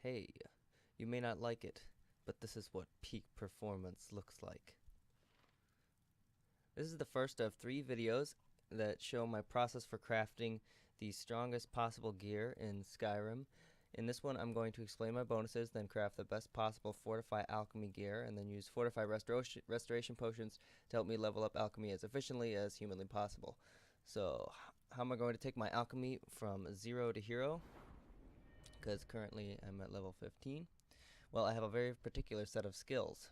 Hey, you may not like it, but this is what peak performance looks like. This is the first of 3 videos that show my process for crafting the strongest possible gear in Skyrim. In this one, I'm going to explain my bonuses, then craft the best possible Fortify Alchemy gear, and then use Fortify Restoration Potions to help me level up Alchemy as efficiently as humanly possible. So, how am I going to take my Alchemy from 0 to hero? Because currently I'm at level 15. Well, I have a very particular set of skills.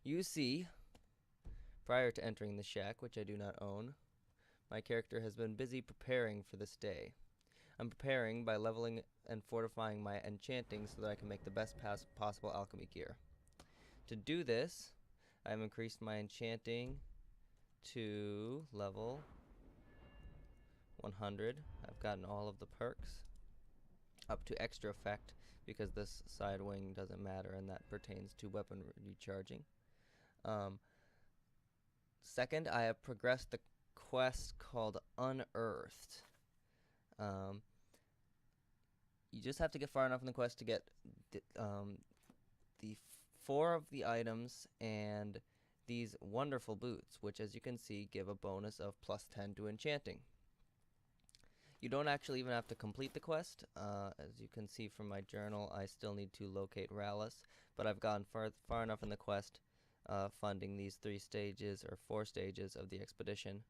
You see, prior to entering the shack, which I do not own, my character has been busy preparing for this day. I'm preparing by leveling and fortifying my enchanting so that I can make the best possible alchemy gear. To do this, I've increased my enchanting to level 100. I've gotten all of the perks up to extra effect because this side wing doesn't matter, and that pertains to weapon recharging. Second, I have progressed the quest called Unearthed. You just have to get far enough in the quest to get the 4 of the items and these wonderful boots, which as you can see give a bonus of +10 to enchanting. You don't actually even have to complete the quest. As you can see from my journal, I still need to locate Rallus, but I've gone far enough in the quest, funding these 3 stages or 4 stages of the expedition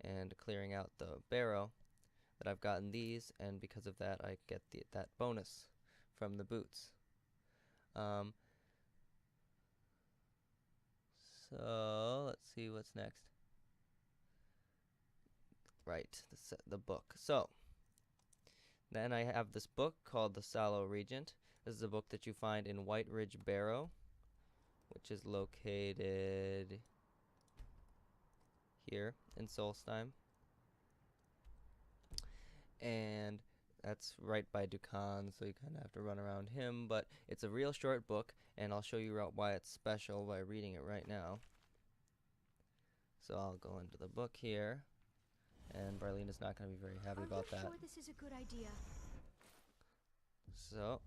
and clearing out the barrow, that I've gotten these, and because of that I get that bonus from the boots. So let's see what's next. Right, the book. So then I have this book called The Sallow Regent. This is a book that you find in White Ridge Barrow, which is located here in Solstheim. And that's right by Dukan, so you kind of have to run around him, but it's a real short book, and I'll show you why it's special by reading it right now. So I'll go into the book here, and Barlena's not going to be very happy about that. Are you sure this is a good idea? So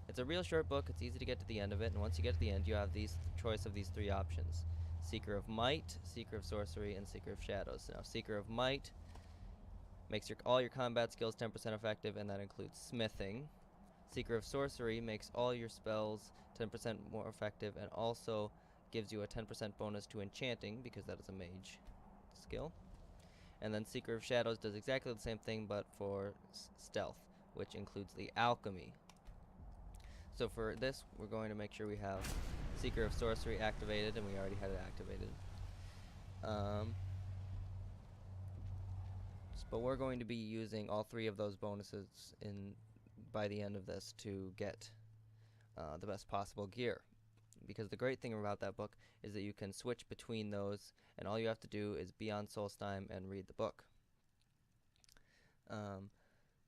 it's a real short book. It's easy to get to the end of it, and once you get to the end, you have these choice of these 3 options: Seeker of Might, Seeker of Sorcery, and Seeker of Shadows. Now, Seeker of Might makes all your combat skills 10% effective, and that includes smithing. Seeker of Sorcery makes all your spells 10% more effective, and also gives you a 10% bonus to enchanting, because that is a mage skill. And then Seeker of Shadows does exactly the same thing, but for stealth, which includes the alchemy. So for this, we're going to make sure we have Seeker of Sorcery activated, and we already had it activated. But we're going to be using all 3 of those bonuses by the end of this to get the best possible gear. Because the great thing about that book is that you can switch between those, and all you have to do is be on Solstheim and read the book.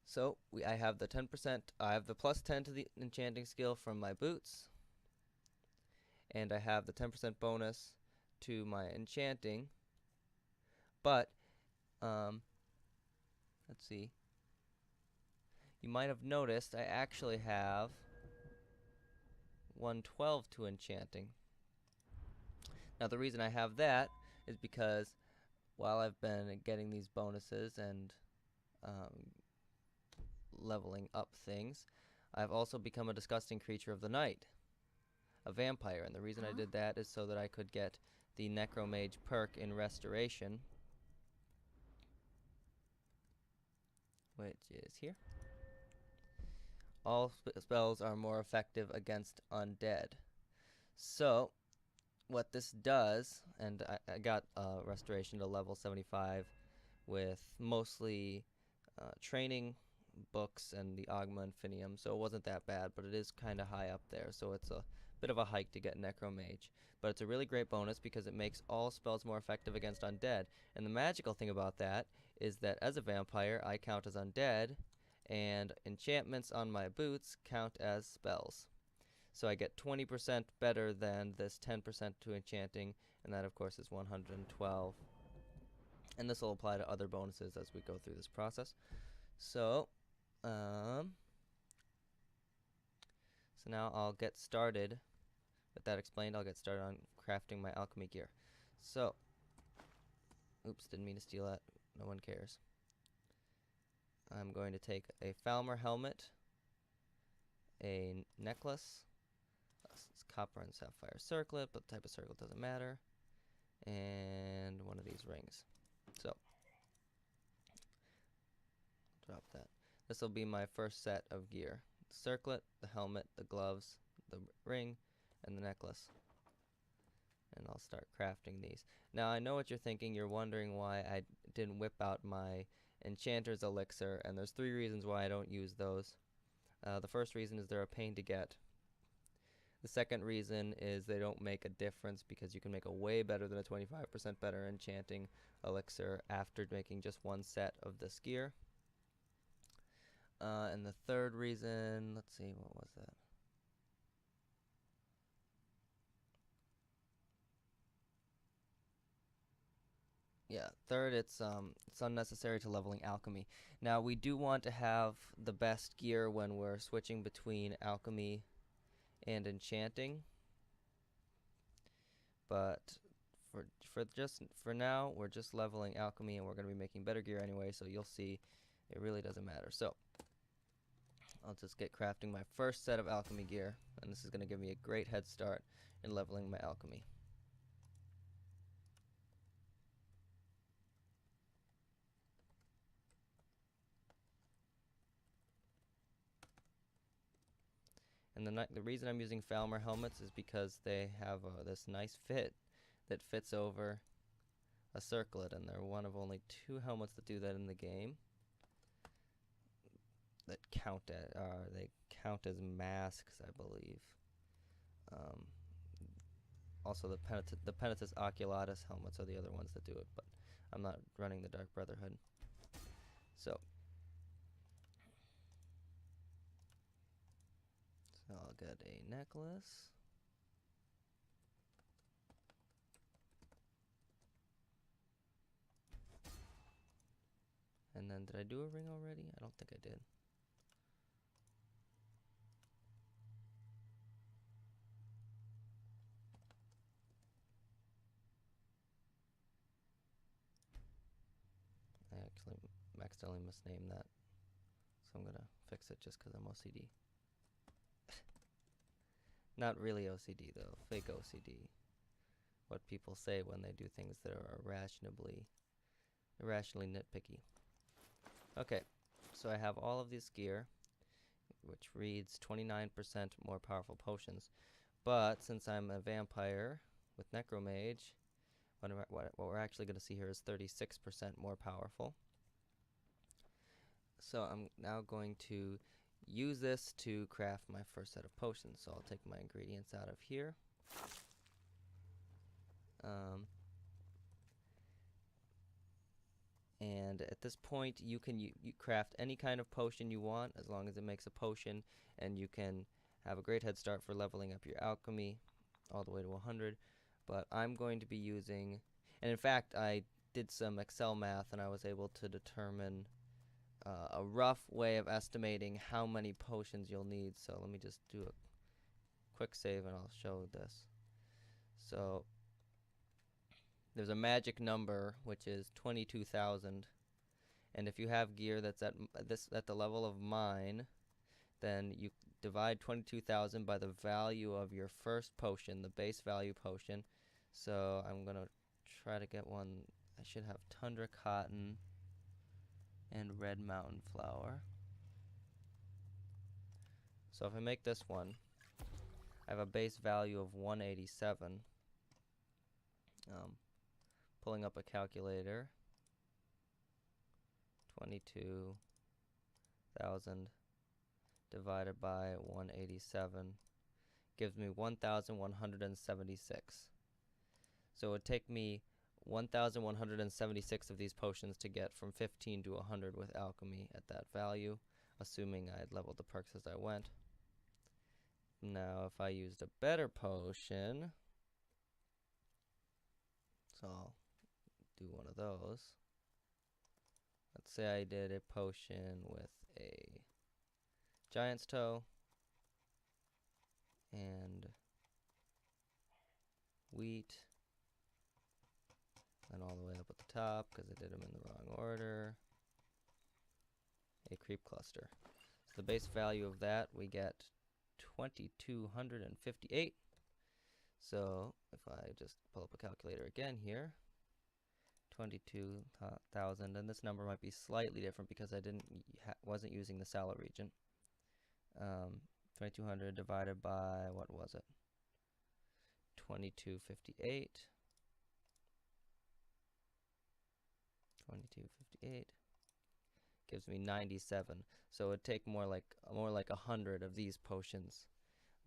So I have the 10%. I have the +10 to the enchanting skill from my boots, and I have the 10% bonus to my enchanting. But let's see. You might have noticed I actually have 112 to enchanting. Now the reason I have that is because while I've been getting these bonuses and leveling up things, I've also become a disgusting creature of the night, a vampire, and the reason I did that is so that I could get the Necromage perk in Restoration, which is here. All spells are more effective against undead. So what this does, and I got Restoration to level 75 with mostly training books and the Ogma Infinium, so it wasn't that bad, but it is kind of high up there, so it's a bit of a hike to get Necromage. But it's a really great bonus because it makes all spells more effective against undead, and the magical thing about that is that as a vampire, I count as undead, and enchantments on my boots count as spells. So I get 20% better than this 10% to enchanting, and that of course is 112. And this will apply to other bonuses as we go through this process. So So now I'll get started. With that explained, I'll get started on crafting my alchemy gear. So, oops, didn't mean to steal that. No one cares. I'm going to take a Falmer helmet, a necklace, it's copper and sapphire circlet, but the type of circlet doesn't matter, and one of these rings. So, drop that. This will be my first set of gear. The circlet, the helmet, the gloves, the ring, and the necklace. And I'll start crafting these. Now I know what you're thinking. You're wondering why I didn't whip out my enchanter's elixir, and there's 3 reasons why I don't use those. The first reason is they're a pain to get. The second reason is they don't make a difference because you can make a way better than a 25% better enchanting elixir after making just one set of this gear. And the third reason, let's see, what was that? Yeah, third, it's unnecessary to leveling alchemy. Now, we do want to have the best gear when we're switching between alchemy and enchanting. But for now, we're just leveling alchemy, and we're going to be making better gear anyway, so you'll see it really doesn't matter. So, I'll just get crafting my first set of alchemy gear, and this is going to give me a great head start in leveling my alchemy. And the reason I'm using Falmer helmets is because they have this nice fit that fits over a circlet, and they're one of only 2 helmets that do that in the game. That count they count as masks, I believe. Also, the Penitus Oculatus helmets are the other ones that do it, but I'm not running the Dark Brotherhood. So I'll get a necklace. And then, did I do a ring already? I don't think I did. I actually accidentally misnamed that. So I'm gonna fix it just because I'm OCD. Not really OCD though, fake OCD. What people say when they do things that are irrationally nitpicky. Okay, so I have all of this gear, which reads 29% more powerful potions. But since I'm a vampire with Necromage, what we're actually going to see here is 36% more powerful. So I'm now going to use this to craft my first set of potions. So I'll take my ingredients out of here. And at this point, you can you craft any kind of potion you want as long as it makes a potion, and you can have a great head start for leveling up your alchemy all the way to 100. But I'm going to be using, and in fact, I did some Excel math, and I was able to determine a rough way of estimating how many potions you'll need. So let me just do a quick save, and I'll show this. So there's a magic number, which is 22,000, and if you have gear that's at the level of mine, then you divide 22,000 by the value of your first potion, the base value potion. So I'm gonna try to get one. I should have Tundra Cotton and Red Mountain Flower. So if I make this one, I have a base value of 187. Pulling up a calculator, 22,000 divided by 187 gives me 1,176. So it would take me 1,176 of these potions to get from 15 to 100 with alchemy at that value, assuming I had leveled the perks as I went. Now, if I used a better potion, so I'll do one of those. Let's say I did a potion with a Giant's Toe, and wheat, and all the way up at the top because I did them in the wrong order. A creep cluster. So the base value of that we get 2,258. So if I just pull up a calculator again here, 22,000, and this number might be slightly different because I wasn't using the Sala region. 2,200 divided by, what was it? 2258. 2258 gives me 97. So it would take more like 100 of these potions,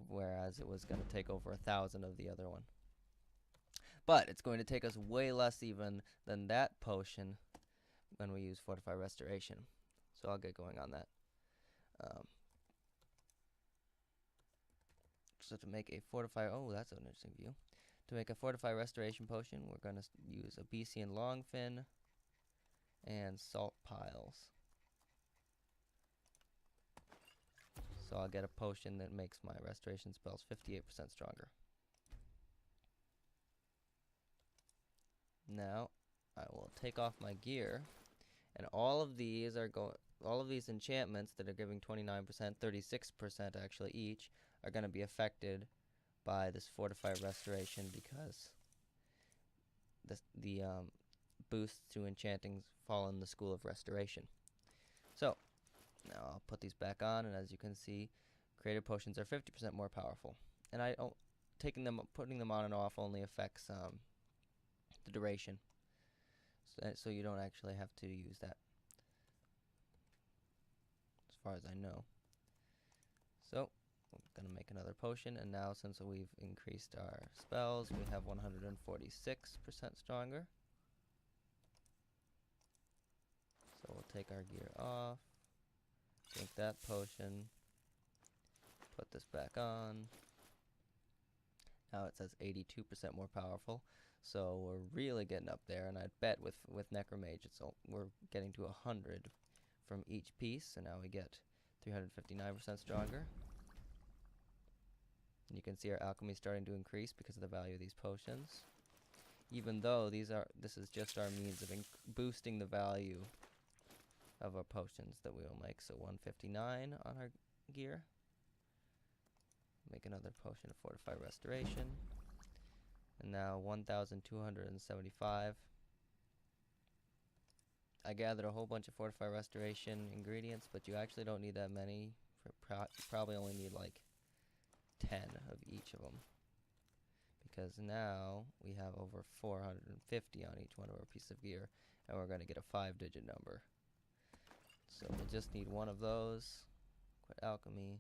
whereas it was going to take over 1,000 of the other one. But it's going to take us way less even than that potion when we use Fortify Restoration. So I'll get going on that. So to make a Fortify, oh, that's an interesting view. To make a Fortify Restoration potion, we're going to use a Besian Longfin and salt piles. So I'll get a potion that makes my restoration spells 58% stronger. Now I will take off my gear, and all of these enchantments that are giving 29%, 36% actually each, are going to be affected by this Fortify Restoration because the boosts to enchanting fall in the School of Restoration. So now I'll put these back on, and as you can see, created potions are 50% more powerful. And putting them on and off only affects the duration, so you don't actually have to use that, as far as I know. So I'm gonna make another potion, and now since we've increased our spells, we have 146% stronger. So we'll take our gear off, drink that potion, put this back on. Now it says 82% more powerful, so we're really getting up there, and I bet with Necromage we're getting to 100 from each piece, so now we get 359% stronger. And you can see our alchemy starting to increase because of the value of these potions, even though this is just our means of boosting the value of our potions that we will make. So 159 on our gear. Make another potion of Fortify Restoration, and now 1,275. I gathered a whole bunch of Fortify Restoration ingredients, but you actually don't need that many. You probably only need like 10 of each of them, because now we have over 450 on each one of our pieces of gear, and we're going to get a 5-digit number. So we'll just need one of those. Quit alchemy.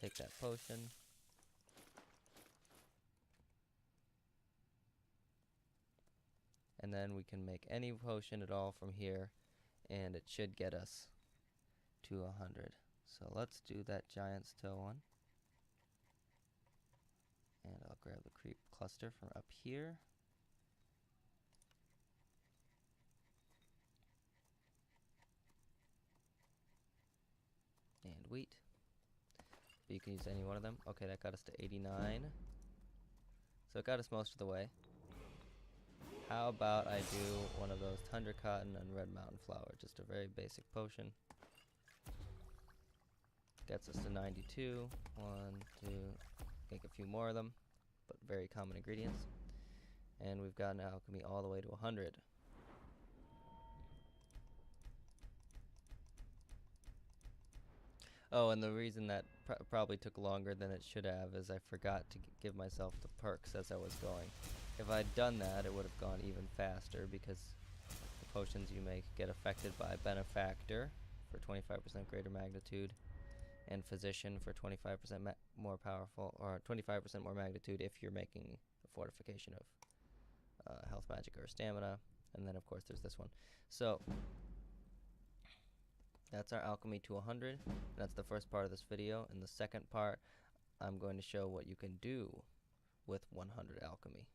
Take that potion. And then we can make any potion at all from here, and it should get us to 100. So let's do that Giant's Toe one. And I'll grab the creep cluster from up here. And wheat. But you can use any one of them. Okay, that got us to 89. So it got us most of the way. How about I do one of those Tundra Cotton and Red Mountain Flower, just a very basic potion. Gets us to 92. 1, 2, make a few more of them, but very common ingredients. And we've gotten alchemy all the way to 100. Oh, and the reason that probably took longer than it should have is I forgot to give myself the perks as I was going. If I'd done that, it would have gone even faster, because the potions you make get affected by Benefactor for 25% greater magnitude, and Physician for 25% more powerful, or 25% more magnitude if you're making a fortification of health, magic, or stamina. And then of course there's this one. So that's our alchemy to 100. That's the first part of this video. In the second part, I'm going to show what you can do with 100 alchemy.